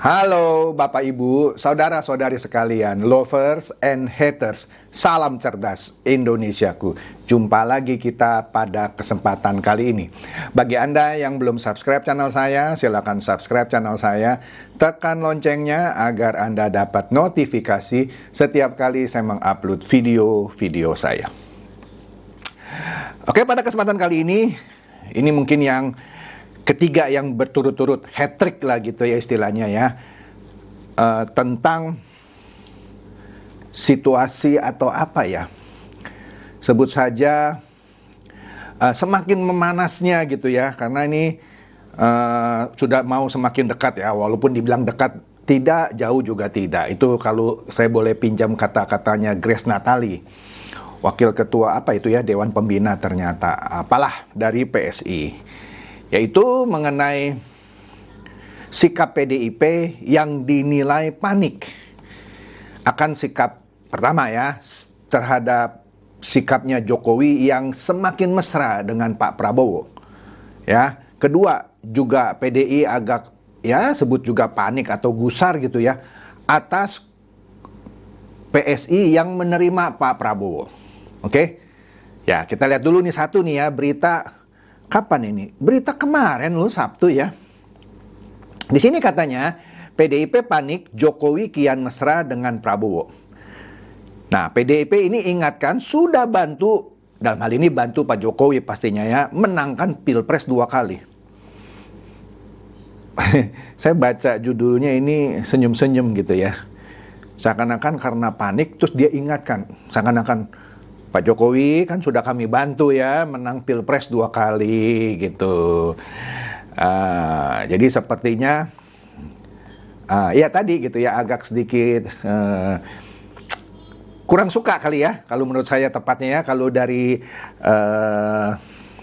Halo Bapak Ibu, saudara-saudari sekalian, lovers and haters, salam cerdas Indonesiaku. Jumpa lagi kita pada kesempatan kali ini. Bagi Anda yang belum subscribe channel saya, silakan subscribe channel saya. Tekan loncengnya agar Anda dapat notifikasi setiap kali saya mengupload video-video saya. Oke, pada kesempatan kali ini mungkin yang ketiga yang berturut-turut hat-trick lah gitu ya istilahnya ya, tentang situasi atau apa ya, sebut saja semakin memanasnya gitu ya, karena ini sudah mau semakin dekat ya, walaupun dibilang dekat tidak, jauh juga tidak. Itu kalau saya boleh pinjam kata-katanya Grace Natali, wakil ketua apa itu ya, Dewan Pembina ternyata apalah dari PSI, yaitu mengenai sikap PDIP yang dinilai panik akan sikap pertama ya, terhadap sikapnya Jokowi yang semakin mesra dengan Pak Prabowo. Ya, kedua juga PDI agak ya sebut juga panik atau gusar gitu ya atas PSI yang menerima Pak Prabowo. Oke? Ya, kita lihat dulu nih satu nih ya, berita. Kapan ini? Berita kemarin loh, Sabtu ya. Di sini katanya PDIP panik, Jokowi kian mesra dengan Prabowo. Nah, PDIP ini ingatkan sudah bantu, dalam hal ini bantu Pak Jokowi pastinya ya, menangkan Pilpres 2 kali. Saya baca judulnya ini senyum-senyum gitu ya. Seakan-akan karena panik terus dia ingatkan, seakan-akan Pak Jokowi kan sudah kami bantu ya menang Pilpres 2 kali gitu. Jadi sepertinya ya tadi gitu ya, agak sedikit kurang suka kali ya, kalau menurut saya tepatnya ya, kalau dari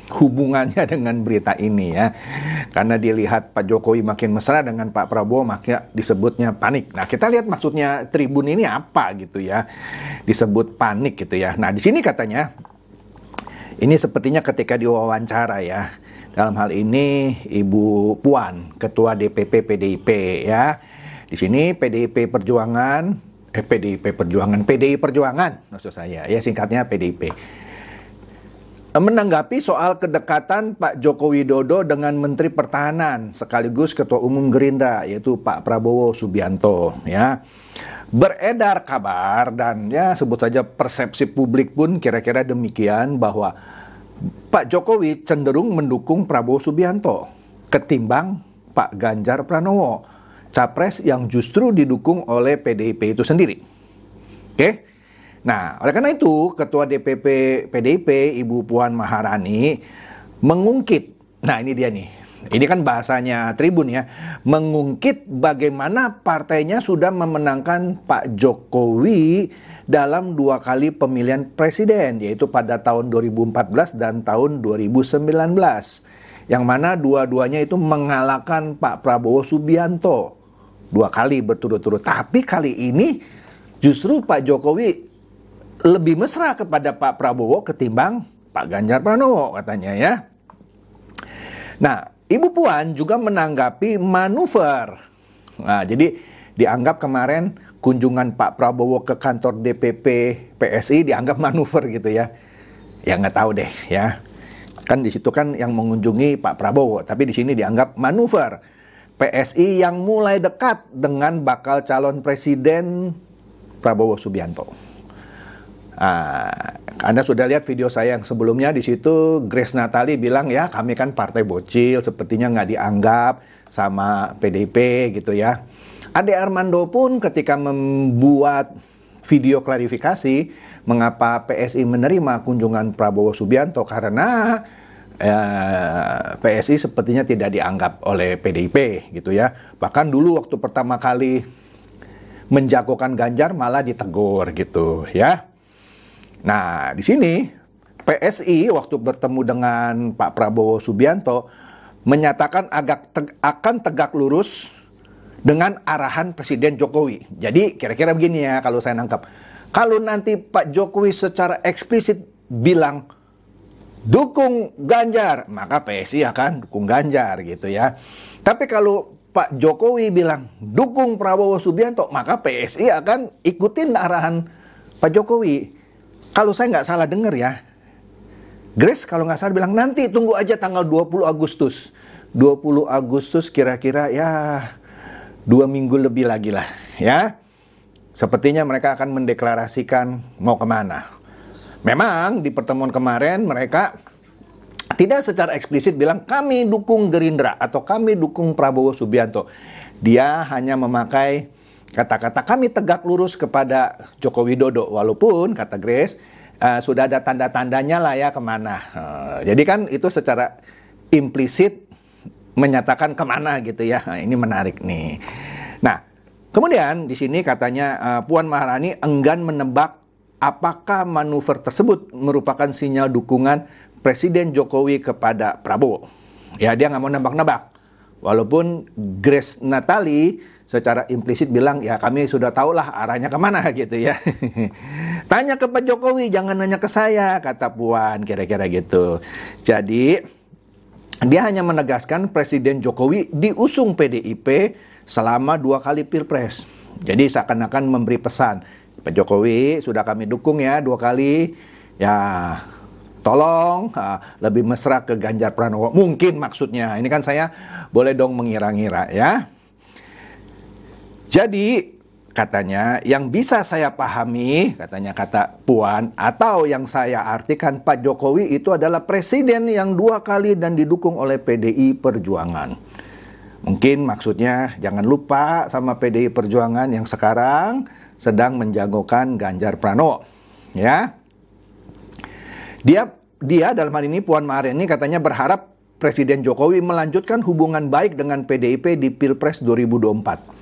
hubungannya dengan berita ini ya, karena dilihat Pak Jokowi makin mesra dengan Pak Prabowo, maka disebutnya panik. Nah, kita lihat maksudnya Tribun ini apa gitu ya, disebut panik gitu ya. Nah, di sini katanya ini sepertinya ketika diwawancara ya, dalam hal ini Ibu Puan, Ketua DPP PDIP ya. Di sini PDI Perjuangan maksud saya ya, singkatnya PDIP. Menanggapi soal kedekatan Pak Joko Widodo dengan Menteri Pertahanan sekaligus Ketua Umum Gerindra yaitu Pak Prabowo Subianto ya. Beredar kabar dan ya sebut saja persepsi publik pun kira-kira demikian, bahwa Pak Jokowi cenderung mendukung Prabowo Subianto ketimbang Pak Ganjar Pranowo, capres yang justru didukung oleh PDIP itu sendiri. Oke? Nah, oleh karena itu, Ketua DPP PDIP, Ibu Puan Maharani, mengungkit, nah ini dia nih, ini kan bahasanya Tribun ya, mengungkit bagaimana partainya sudah memenangkan Pak Jokowi dalam 2 kali pemilihan presiden, yaitu pada tahun 2014 dan tahun 2019. Yang mana dua-duanya itu mengalahkan Pak Prabowo Subianto 2 kali berturut-turut. Tapi kali ini justru Pak Jokowi lebih mesra kepada Pak Prabowo ketimbang Pak Ganjar Pranowo katanya ya. Nah, Ibu Puan juga menanggapi manuver. Nah, jadi dianggap kemarin kunjungan Pak Prabowo ke kantor DPP PSI dianggap manuver gitu ya. Ya nggak tahu deh ya. Kan di situ kan yang mengunjungi Pak Prabowo, tapi di sini dianggap manuver. PSI yang mulai dekat dengan bakal calon presiden Prabowo Subianto. Anda sudah lihat video saya yang sebelumnya, di situ Grace Natali bilang ya, kami kan partai bocil, sepertinya nggak dianggap sama PDIP gitu ya. Ade Armando pun ketika membuat video klarifikasi mengapa PSI menerima kunjungan Prabowo Subianto, karena PSI sepertinya tidak dianggap oleh PDIP gitu ya. Bahkan dulu waktu pertama kali menjagokan Ganjar malah ditegur gitu ya. Nah, di sini PSI waktu bertemu dengan Pak Prabowo Subianto menyatakan akan tegak lurus dengan arahan Presiden Jokowi. Jadi kira-kira begini ya kalau saya nangkap. Kalau nanti Pak Jokowi secara eksplisit bilang dukung Ganjar, maka PSI akan dukung Ganjar gitu ya. Tapi kalau Pak Jokowi bilang dukung Prabowo Subianto, maka PSI akan ikutin arahan Pak Jokowi. Kalau saya nggak salah dengar ya, Grace kalau nggak salah bilang nanti tunggu aja tanggal 20 Agustus. 20 Agustus kira-kira ya 2 minggu lebih lagi lah ya. Sepertinya mereka akan mendeklarasikan mau kemana. Memang di pertemuan kemarin mereka tidak secara eksplisit bilang kami dukung Gerindra atau kami dukung Prabowo Subianto. Dia hanya memakai kata-kata kami tegak lurus kepada Joko Widodo. Walaupun kata Grace sudah ada tanda-tandanya lah ya kemana. Jadi kan itu secara implisit menyatakan kemana gitu ya. Nah, ini menarik nih. Nah, kemudian di sini katanya Puan Maharani enggan menebak apakah manuver tersebut merupakan sinyal dukungan Presiden Jokowi kepada Prabowo. Ya, dia nggak mau nebak-nebak. Walaupun Grace Natali secara implisit bilang, ya kami sudah tahulah arahnya kemana gitu ya. Tanya ke Pak Jokowi, jangan nanya ke saya, kata Puan, kira-kira gitu. Jadi, dia hanya menegaskan Presiden Jokowi diusung PDIP selama 2 kali Pilpres. Jadi seakan-akan memberi pesan, Pak Jokowi sudah kami dukung ya 2 kali, ya tolong lebih mesra ke Ganjar Pranowo. Mungkin maksudnya, ini kan saya boleh dong mengira-ngira ya. Jadi katanya yang bisa saya pahami, katanya kata Puan, atau yang saya artikan Pak Jokowi itu adalah presiden yang 2 kali dan didukung oleh PDI Perjuangan. Mungkin maksudnya jangan lupa sama PDI Perjuangan yang sekarang sedang menjagokan Ganjar Pranowo. Ya. Dia dalam hal ini Puan Maharani katanya berharap Presiden Jokowi melanjutkan hubungan baik dengan PDIP di Pilpres 2024.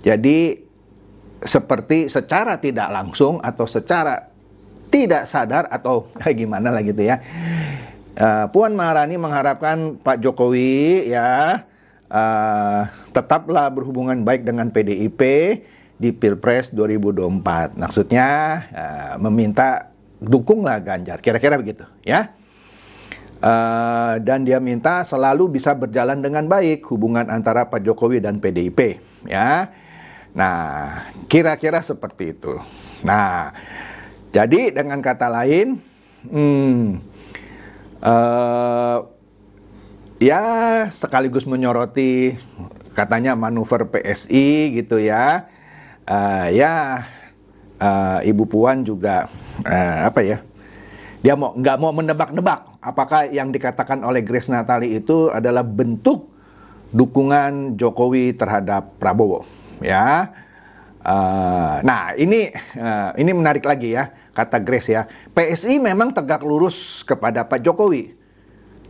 Jadi seperti secara tidak langsung atau secara tidak sadar atau kayak gimana lah gitu ya. Puan Maharani mengharapkan Pak Jokowi ya tetaplah berhubungan baik dengan PDIP di Pilpres 2024. Maksudnya meminta dukunglah Ganjar, kira-kira begitu ya. Dan dia minta selalu bisa berjalan dengan baik hubungan antara Pak Jokowi dan PDIP ya. Nah, kira-kira seperti itu. Nah, jadi dengan kata lain, ya sekaligus menyoroti katanya manuver PSI gitu ya. Ibu Puan juga dia nggak mau menebak-nebak apakah yang dikatakan oleh Grace Natali itu adalah bentuk dukungan Jokowi terhadap Prabowo ya. Nah ini menarik lagi ya, kata Grace ya, PSI memang tegak lurus kepada Pak Jokowi,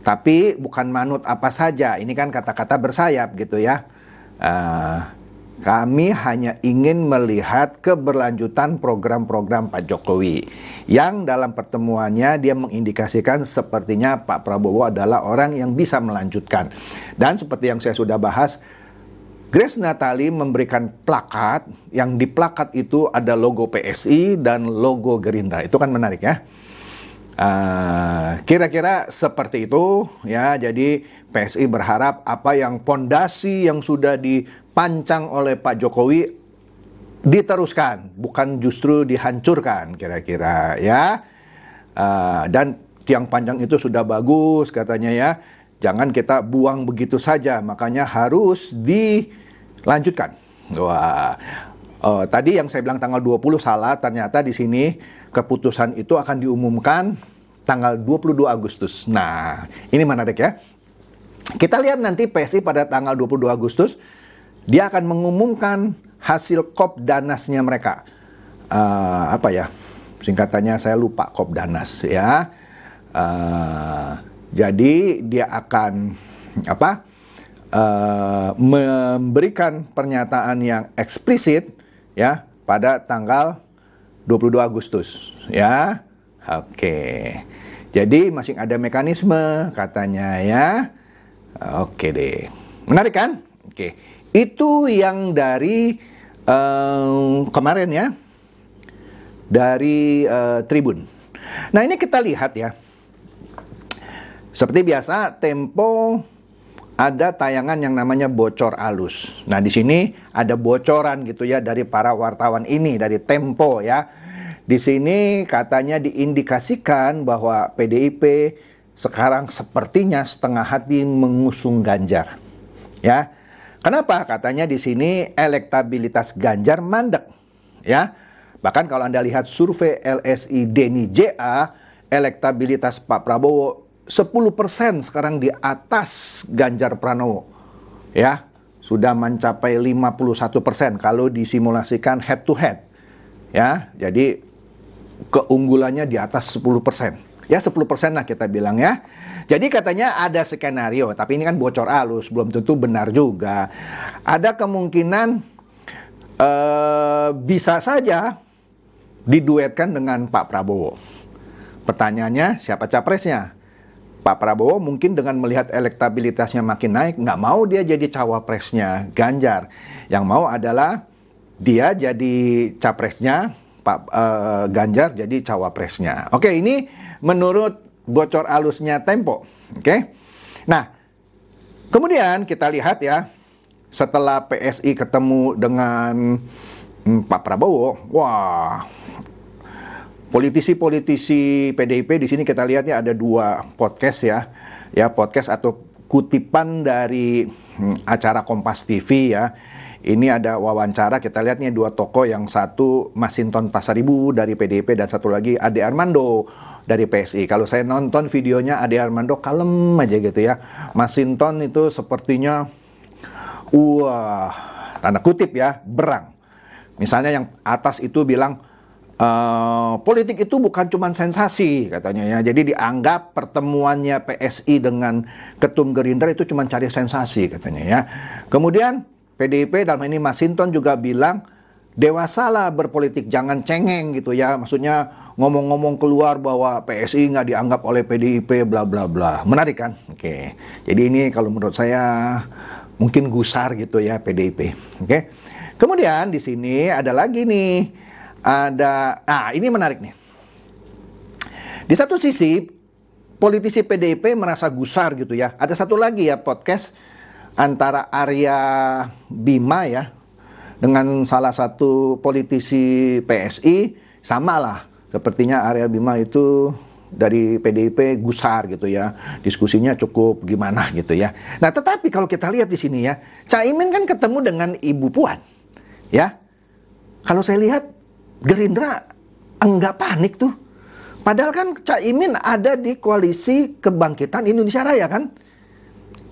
tapi bukan manut apa saja. Ini kan kata-kata bersayap gitu ya. Kami hanya ingin melihat keberlanjutan program-program Pak Jokowi. Yang dalam pertemuannya dia mengindikasikan sepertinya Pak Prabowo adalah orang yang bisa melanjutkan. Dan seperti yang saya sudah bahas, Grace Natali memberikan plakat, yang di plakat itu ada logo PSI dan logo Gerindra. Itu kan menarik ya. Kira-kira seperti itu ya. Jadi PSI berharap apa yang pondasi yang sudah dipancang oleh Pak Jokowi diteruskan, bukan justru dihancurkan, kira-kira ya. Dan tiang panjang itu sudah bagus katanya ya, jangan kita buang begitu saja, makanya harus dilanjutkan. Wah, tadi yang saya bilang tanggal 20 salah, ternyata di sini keputusan itu akan diumumkan tanggal 22 Agustus. Nah, ini menarik ya. Kita lihat nanti PSI pada tanggal 22 Agustus, dia akan mengumumkan hasil Kopdanasnya mereka. Apa ya? Singkatannya saya lupa, Kopdanas ya. Jadi dia akan memberikan pernyataan yang eksplisit ya pada tanggal 22 Agustus ya. Oke. Jadi masih ada mekanisme katanya ya. Oke deh. Menarik kan? Oke. Itu yang dari kemarin ya. Dari Tribun. Nah, ini kita lihat ya. Seperti biasa Tempo ada tayangan yang namanya bocor alus. Nah, di sini ada bocoran gitu ya dari para wartawan ini, dari Tempo ya. Di sini katanya diindikasikan bahwa PDIP sekarang sepertinya setengah hati mengusung Ganjar. Ya. Kenapa? Katanya di sini elektabilitas Ganjar mandek. Ya. Bahkan kalau Anda lihat survei LSI Denny JA, elektabilitas Pak Prabowo 10% sekarang di atas Ganjar Pranowo. Ya, sudah mencapai 51% kalau disimulasikan head to head. Ya, jadi keunggulannya di atas 10%. Ya, 10% lah kita bilang ya. Jadi katanya ada skenario, tapi ini kan bocor halus, belum tentu benar juga. Ada kemungkinan bisa saja diduetkan dengan Pak Prabowo. Pertanyaannya, siapa capresnya? Pak Prabowo mungkin dengan melihat elektabilitasnya makin naik, nggak mau dia jadi cawapresnya Ganjar. Yang mau adalah dia jadi capresnya, Pak Ganjar jadi cawapresnya. Oke, ini menurut bocor alusnya Tempo. Oke, nah kemudian kita lihat ya, setelah PSI ketemu dengan Pak Prabowo, wah, politisi-politisi PDIP di sini kita lihatnya ada 2 podcast ya. Ya, podcast atau kutipan dari acara Kompas TV ya. Ini ada wawancara, kita lihatnya 2 tokoh, yang satu Masinton Pasaribu dari PDIP dan satu lagi Ade Armando dari PSI. Kalau saya nonton videonya, Ade Armando kalem aja gitu ya. Masinton itu sepertinya wah, tanda kutip ya, berang. Misalnya yang atas itu bilang politik itu bukan cuma sensasi katanya ya. Jadi dianggap pertemuannya PSI dengan Ketum Gerindra itu cuma cari sensasi katanya ya. Kemudian PDIP dalam ini Masinton juga bilang dewasalah berpolitik, jangan cengeng gitu ya. Maksudnya ngomong-ngomong keluar bahwa PSI nggak dianggap oleh PDIP bla bla bla. Menarik kan? Oke. Jadi ini kalau menurut saya mungkin gusar gitu ya PDIP. Oke. Kemudian di sini ada lagi nih. Ini menarik nih. Di satu sisi politisi PDIP merasa gusar gitu ya. Ada satu lagi ya podcast antara Arya Bima ya dengan salah satu politisi PSI, sama lah. Sepertinya Arya Bima itu dari PDIP gusar gitu ya. Diskusinya cukup gimana gitu ya. Nah, tetapi kalau kita lihat di sini ya, Caimin kan ketemu dengan Ibu Puan. Ya. Kalau saya lihat Gerindra enggak panik tuh. Padahal kan Caimin ada di koalisi Kebangkitan Indonesia Raya kan.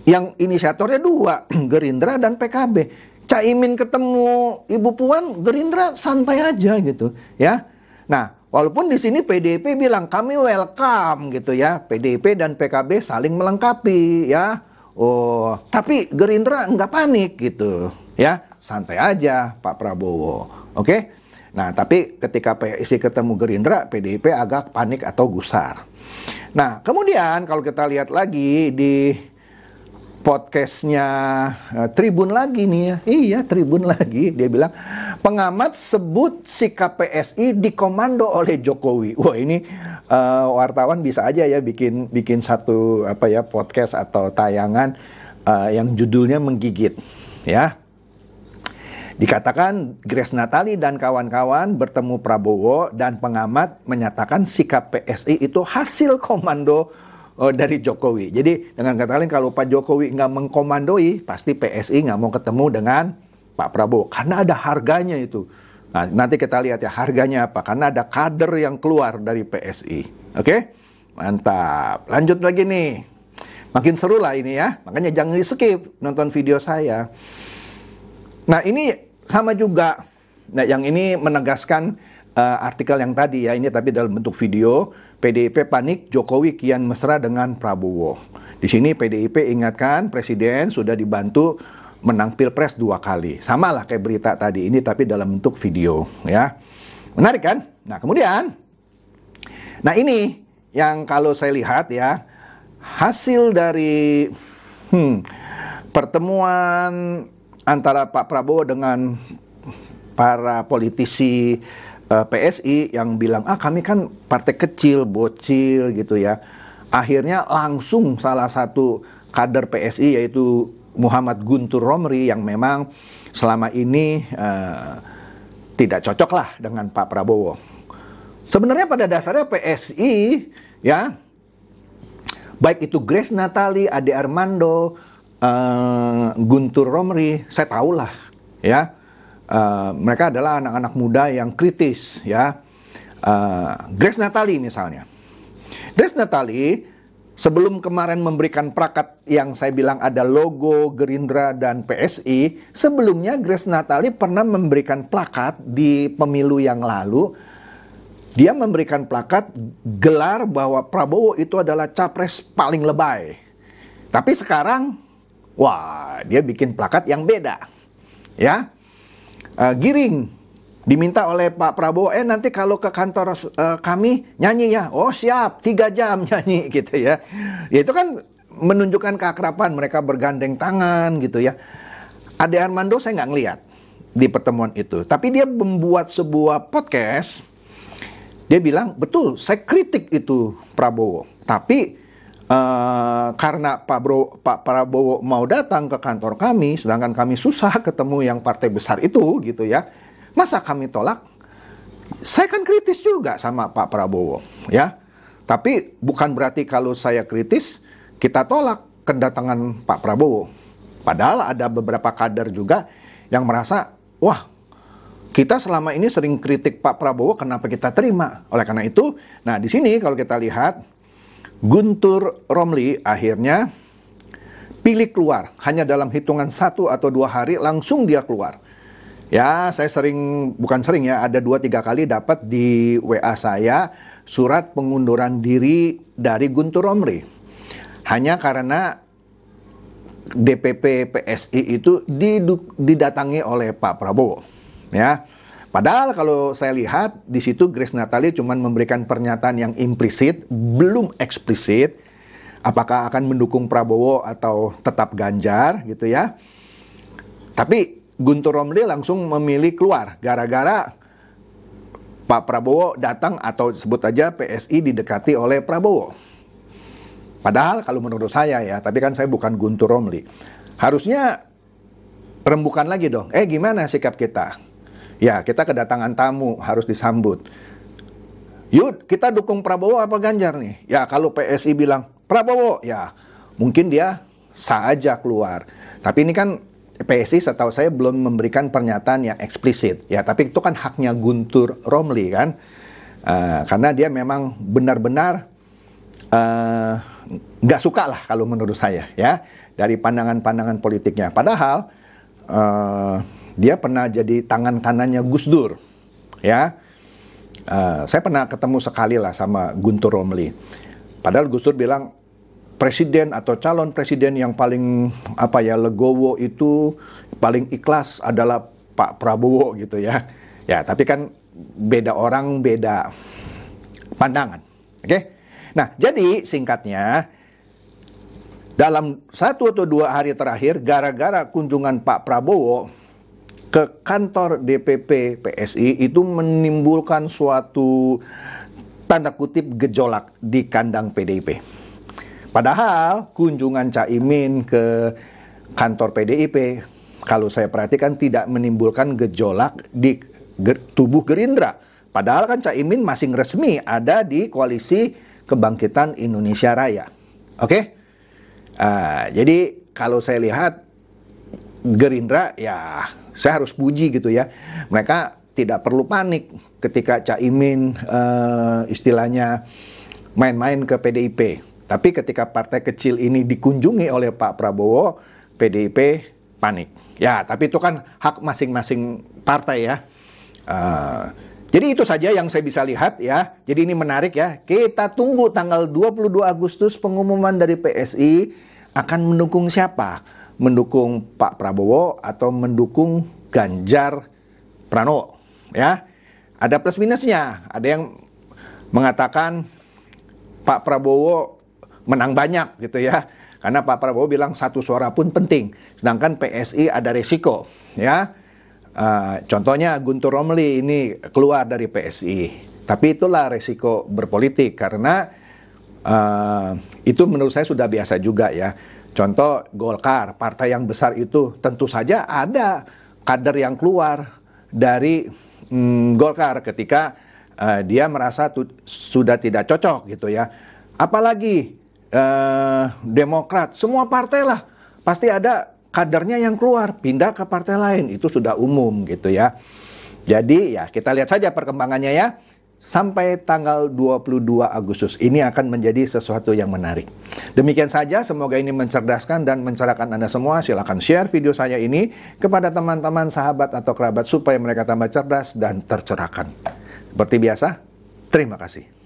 Yang inisiatornya 2, Gerindra dan PKB. Caimin ketemu Ibu Puan, Gerindra santai aja gitu ya. Nah, walaupun di sini PDIP bilang kami welcome gitu ya. PDIP dan PKB saling melengkapi ya. Oh, tapi Gerindra enggak panik gitu ya. Santai aja Pak Prabowo. Oke? Nah, tapi ketika PSI ketemu Gerindra, PDIP agak panik atau gusar. Nah, kemudian kalau kita lihat lagi di podcastnya Tribun lagi nih ya. Iya, Tribun lagi. Dia bilang, pengamat sebut sikap PSI dikomando oleh Jokowi. Wah, ini wartawan bisa aja ya bikin satu podcast atau tayangan yang judulnya menggigit. Ya. Dikatakan Grace Natali dan kawan-kawan bertemu Prabowo dan pengamat menyatakan sikap PSI itu hasil komando dari Jokowi. Jadi dengan kata lain kalau Pak Jokowi nggak mengkomandoi, pasti PSI nggak mau ketemu dengan Pak Prabowo. Karena ada harganya itu. Nah, nanti kita lihat ya harganya apa. Karena ada kader yang keluar dari PSI. Oke? Mantap. Lanjut lagi nih. Makin seru lah ini ya. Makanya jangan di-skip nonton video saya. Nah, ini sama juga. Nah, yang ini menegaskan artikel yang tadi ya, ini tapi dalam bentuk video. PDIP panik, Jokowi kian mesra dengan Prabowo. Di sini PDIP ingatkan Presiden sudah dibantu menang Pilpres 2 kali. Sama lah kayak berita tadi ini tapi dalam bentuk video ya. Menarik kan? Nah, kemudian ini yang kalau saya lihat ya, hasil dari pertemuan antara Pak Prabowo dengan para politisi PSI yang bilang, kami kan partai kecil, bocil gitu ya. Akhirnya langsung salah satu kader PSI yaitu Muhammad Guntur Romli yang memang selama ini tidak cocok lah dengan Pak Prabowo. Sebenarnya pada dasarnya PSI ya, baik itu Grace Natali, Ade Armando, Guntur Romli, saya tahu lah ya, mereka adalah anak-anak muda yang kritis ya. Grace Natali misalnya, Grace Natali sebelum kemarin memberikan plakat yang saya bilang ada logo Gerindra dan PSI, sebelumnya Grace Natali pernah memberikan plakat di pemilu yang lalu. Dia memberikan plakat gelar bahwa Prabowo itu adalah capres paling lebay. Tapi sekarang, wah, dia bikin plakat yang beda. Ya, Giring diminta oleh Pak Prabowo, nanti kalau ke kantor kami nyanyi ya. Oh siap, 3 jam nyanyi gitu ya. Ya itu kan menunjukkan keakraban, mereka bergandeng tangan gitu ya. Ade Armando saya nggak ngeliat di pertemuan itu. Tapi dia membuat sebuah podcast. Dia bilang, betul saya kritik itu Prabowo. Tapi karena Pak Prabowo mau datang ke kantor kami, sedangkan kami susah ketemu yang partai besar itu gitu ya. Masa kami tolak? Saya kan kritis juga sama Pak Prabowo, ya. Tapi bukan berarti kalau saya kritis, kita tolak kedatangan Pak Prabowo. Padahal ada beberapa kader juga yang merasa, wah, kita selama ini sering kritik Pak Prabowo, kenapa kita terima? Oleh karena itu, nah di sini kalau kita lihat, Guntur Romli akhirnya pilih keluar. Hanya dalam hitungan 1 atau 2 hari langsung dia keluar. Ya, saya bukan sering ya, ada 2-3 kali dapat di WA saya surat pengunduran diri dari Guntur Romli. Hanya karena DPP PSI itu didatangi oleh Pak Prabowo. Ya, padahal kalau saya lihat di situ Grace Natali cuma memberikan pernyataan yang implisit, belum eksplisit. Apakah akan mendukung Prabowo atau tetap Ganjar gitu ya. Tapi Guntur Romli langsung memilih keluar gara-gara Pak Prabowo datang atau sebut aja PSI didekati oleh Prabowo. Padahal kalau menurut saya ya, tapi kan saya bukan Guntur Romli. Harusnya rembukan lagi dong. Gimana sikap kita? Ya, kita kedatangan tamu harus disambut. Yuk, kita dukung Prabowo apa Ganjar nih? Ya, kalau PSI bilang Prabowo, ya mungkin dia sah aja keluar. Tapi ini kan PSI setahu saya belum memberikan pernyataan yang eksplisit. Ya, tapi itu kan haknya Guntur Romli kan. Karena dia memang benar-benar nggak suka lah kalau menurut saya ya. Dari pandangan-pandangan politiknya. Padahal dia pernah jadi tangan kanannya Gus Dur. Ya, saya pernah ketemu sekali lah sama Guntur Romli. Padahal Gus Dur bilang, presiden atau calon presiden yang paling legowo itu paling ikhlas adalah Pak Prabowo gitu ya. Ya, tapi kan beda orang, beda pandangan. Oke? Nah, jadi singkatnya dalam 1 atau 2 hari terakhir gara-gara kunjungan Pak Prabowo ke kantor DPP PSI itu menimbulkan suatu tanda kutip gejolak di kandang PDIP. Padahal kunjungan Caimin ke kantor PDIP, kalau saya perhatikan tidak menimbulkan gejolak di tubuh Gerindra. Padahal kan Caimin masih resmi ada di Koalisi Kebangkitan Indonesia Raya. Oke? Jadi kalau saya lihat Gerindra, ya saya harus puji gitu ya. Mereka tidak perlu panik ketika Caimin istilahnya main-main ke PDIP. Tapi ketika partai kecil ini dikunjungi oleh Pak Prabowo, PDIP panik. Ya, tapi itu kan hak masing-masing partai ya. Jadi itu saja yang saya bisa lihat ya. Jadi ini menarik ya. Kita tunggu tanggal 22 Agustus pengumuman dari PSI akan mendukung siapa? Mendukung Pak Prabowo atau mendukung Ganjar Pranowo ya. Ada plus minusnya. Ada yang mengatakan Pak Prabowo menang banyak gitu ya. Karena Pak Prabowo bilang 1 suara pun penting. Sedangkan PSI ada resiko ya. Contohnya Guntur Romli ini keluar dari PSI. Tapi itulah resiko berpolitik. Karena itu menurut saya sudah biasa juga ya. Contoh Golkar, partai yang besar itu tentu saja ada kader yang keluar dari Golkar ketika dia merasa sudah tidak cocok gitu ya. Apalagi Demokrat, semua partai lah pasti ada kadernya yang keluar pindah ke partai lain, itu sudah umum gitu ya. Jadi ya kita lihat saja perkembangannya ya. Sampai tanggal 22 Agustus ini akan menjadi sesuatu yang menarik. Demikian saja, semoga ini mencerdaskan dan mencerahkan Anda semua. Silakan share video saya ini kepada teman-teman, sahabat atau kerabat supaya mereka tambah cerdas dan tercerahkan. Seperti biasa, terima kasih.